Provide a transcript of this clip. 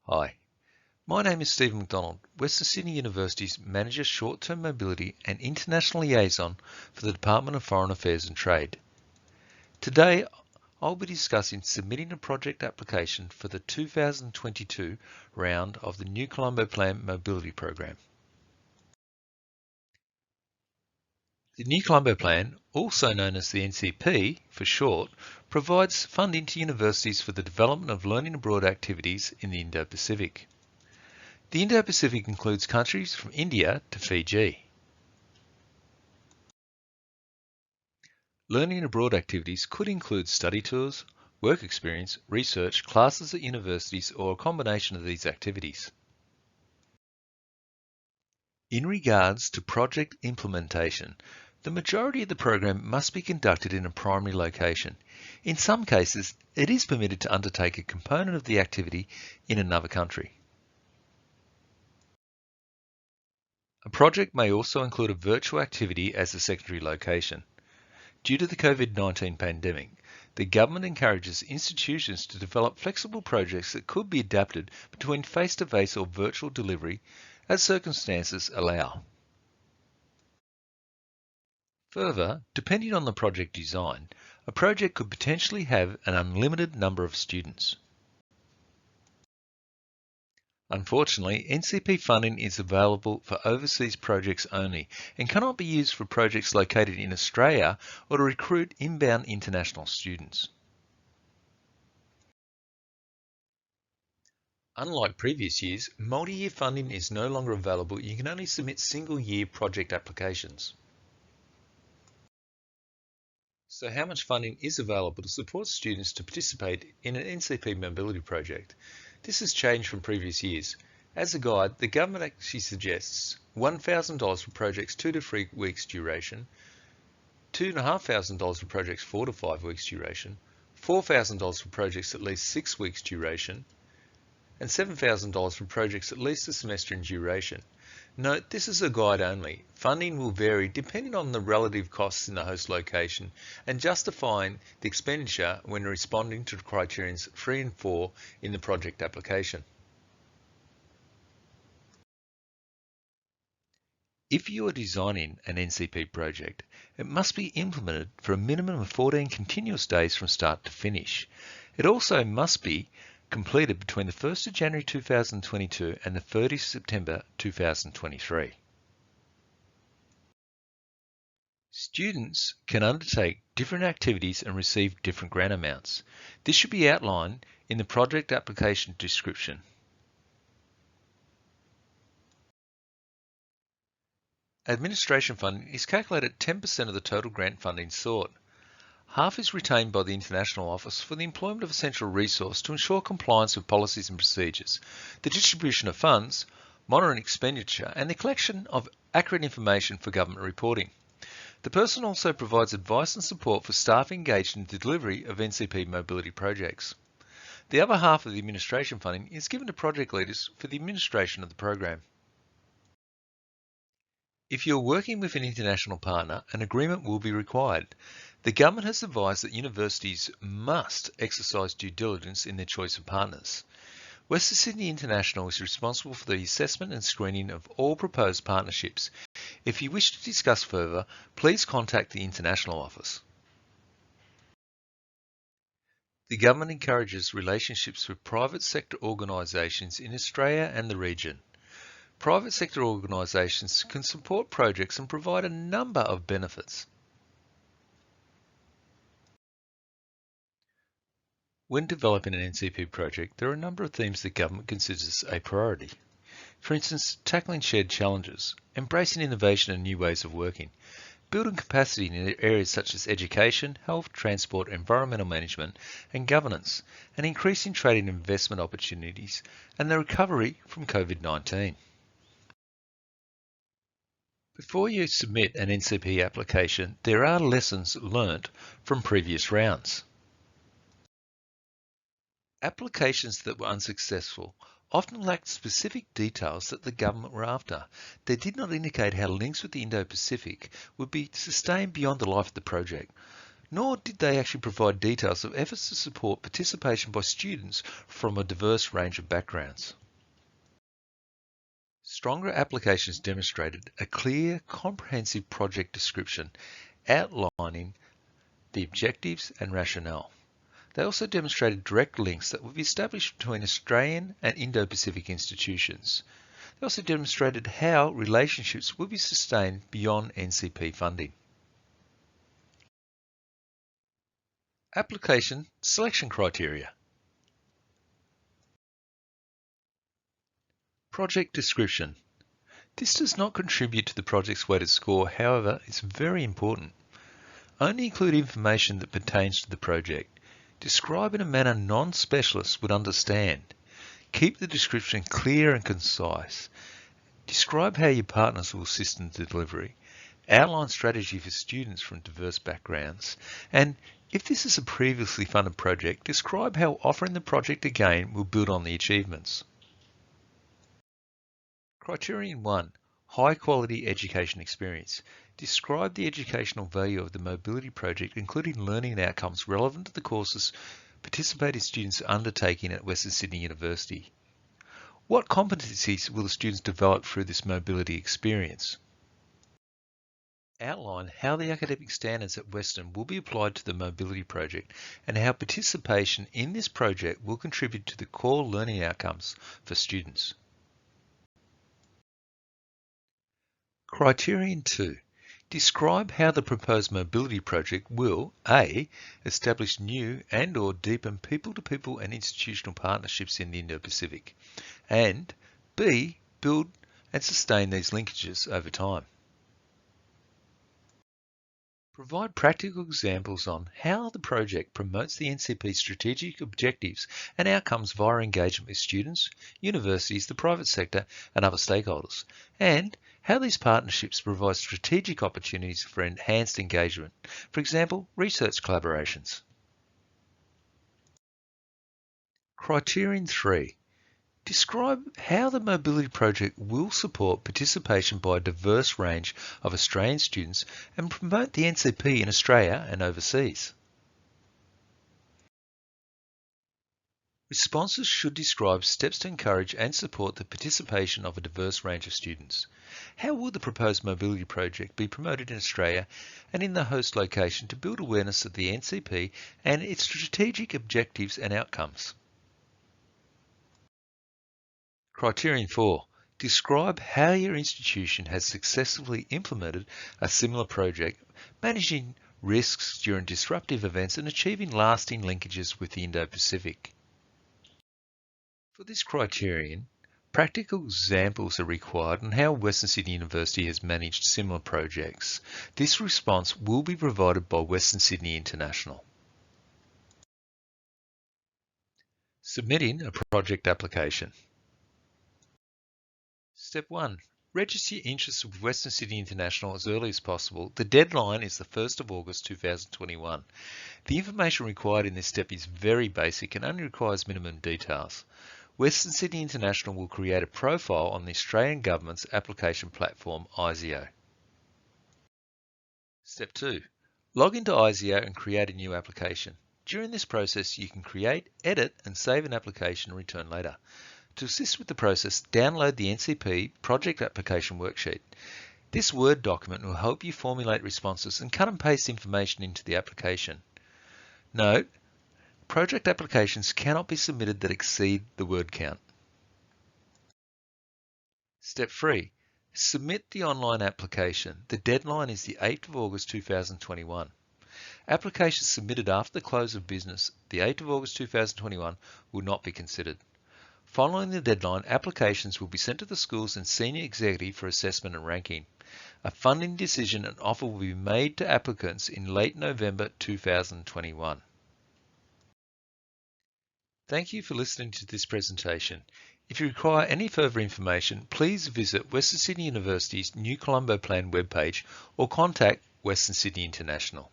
Hi, my name is Stephen McDonald, Western Sydney University's Manager Short-Term Mobility and International Liaison for the Department of Foreign Affairs and Trade. Today, I'll be discussing submitting a project application for the 2022 round of the new Colombo Plan Mobility Program. The new Colombo Plan, also known as the NCP for short, provides funding to universities for the development of learning abroad activities in the Indo-Pacific. The Indo-Pacific includes countries from India to Fiji. Learning abroad activities could include study tours, work experience, research, classes at universities, or a combination of these activities. In regards to project implementation, the majority of the program must be conducted in a primary location. In some cases, it is permitted to undertake a component of the activity in another country. A project may also include a virtual activity as a secondary location. Due to the COVID-19 pandemic, the government encourages institutions to develop flexible projects that could be adapted between face-to-face or virtual delivery as circumstances allow. Further, depending on the project design, a project could potentially have an unlimited number of students. Unfortunately, NCP funding is available for overseas projects only and cannot be used for projects located in Australia or to recruit inbound international students. Unlike previous years, multi-year funding is no longer available. You can only submit single-year project applications. So how much funding is available to support students to participate in an NCP mobility project? This has changed from previous years. As a guide, the government actually suggests $1,000 for projects 2 to 3 weeks duration, $2,500 for projects 4 to 5 weeks duration, $4,000 for projects at least 6 weeks duration, and $7,000 for projects at least a semester in duration. Note, this is a guide only. Funding will vary depending on the relative costs in the host location and justifying the expenditure when responding to criterions 3 and 4 in the project application. If you are designing an NCP project, it must be implemented for a minimum of 14 continuous days from start to finish. It also must be completed between the 1st of January 2022 and the 30th September 2023. Students can undertake different activities and receive different grant amounts. This should be outlined in the project application description. Administration funding is calculated at 10% of the total grant funding sought. Half is retained by the International Office for the employment of essential resource to ensure compliance with policies and procedures, the distribution of funds, monitoring expenditure, and the collection of accurate information for government reporting. The person also provides advice and support for staff engaged in the delivery of NCP mobility projects. The other half of the administration funding is given to project leaders for the administration of the program. If you're working with an international partner, an agreement will be required. The government has advised that universities must exercise due diligence in their choice of partners. Western Sydney International is responsible for the assessment and screening of all proposed partnerships. If you wish to discuss further, please contact the International Office. The government encourages relationships with private sector organisations in Australia and the region. Private sector organisations can support projects and provide a number of benefits. When developing an NCP project, there are a number of themes the government considers a priority. For instance, tackling shared challenges, embracing innovation and new ways of working, building capacity in areas such as education, health, transport, environmental management and governance, and increasing trade and investment opportunities and the recovery from COVID-19. Before you submit an NCP application, there are lessons learnt from previous rounds. Applications that were unsuccessful often lacked specific details that the government were after. They did not indicate how links with the Indo-Pacific would be sustained beyond the life of the project, nor did they actually provide details of efforts to support participation by students from a diverse range of backgrounds. Stronger applications demonstrated a clear, comprehensive project description outlining the objectives and rationale. They also demonstrated direct links that would be established between Australian and Indo-Pacific institutions. They also demonstrated how relationships will be sustained beyond NCP funding. Application selection criteria. Project description. This does not contribute to the project's weighted score, however, it's very important. Only include information that pertains to the project. Describe in a manner non-specialists would understand. Keep the description clear and concise. Describe how your partners will assist in the delivery. Outline strategy for students from diverse backgrounds. And if this is a previously funded project, describe how offering the project again will build on the achievements. Criterion 1. High quality education experience. Describe the educational value of the mobility project, including learning outcomes relevant to the courses participating students are undertaking at Western Sydney University. What competencies will the students develop through this mobility experience? Outline how the academic standards at Western will be applied to the mobility project and how participation in this project will contribute to the core learning outcomes for students. Criterion 2. Describe how the proposed mobility project will A. establish new and/or deepen people-to-people and institutional partnerships in the Indo-Pacific, and B. build and sustain these linkages over time. Provide practical examples on how the project promotes the NCP's strategic objectives and outcomes via engagement with students, universities, the private sector and other stakeholders, and how these partnerships provide strategic opportunities for enhanced engagement, for example, research collaborations. Criterion 3. Describe how the mobility project will support participation by a diverse range of Australian students and promote the NCP in Australia and overseas. Responses should describe steps to encourage and support the participation of a diverse range of students. How will the proposed mobility project be promoted in Australia and in the host location to build awareness of the NCP and its strategic objectives and outcomes? Criterion 4. Describe how your institution has successfully implemented a similar project, managing risks during disruptive events and achieving lasting linkages with the Indo-Pacific. For this criterion, practical examples are required on how Western Sydney University has managed similar projects. This response will be provided by Western Sydney International. Submitting a project application. Step 1. Register your interest with Western Sydney International as early as possible. The deadline is the 1st of August 2021. The information required in this step is very basic and only requires minimum details. Western Sydney International will create a profile on the Australian Government's application platform, ISEO. Step 2. Log into ISEO and create a new application. During this process, you can create, edit and save an application and return later. To assist with the process, download the NCP Project Application Worksheet. This Word document will help you formulate responses and cut and paste information into the application. Note, project applications cannot be submitted that exceed the word count. Step 3. Submit the online application. The deadline is the 8th of August 2021. Applications submitted after the close of business, the 8th of August 2021, will not be considered. Following the deadline, applications will be sent to the schools and senior executive for assessment and ranking. A funding decision and offer will be made to applicants in late November 2021. Thank you for listening to this presentation. If you require any further information, please visit Western Sydney University's new Colombo Plan webpage or contact Western Sydney International.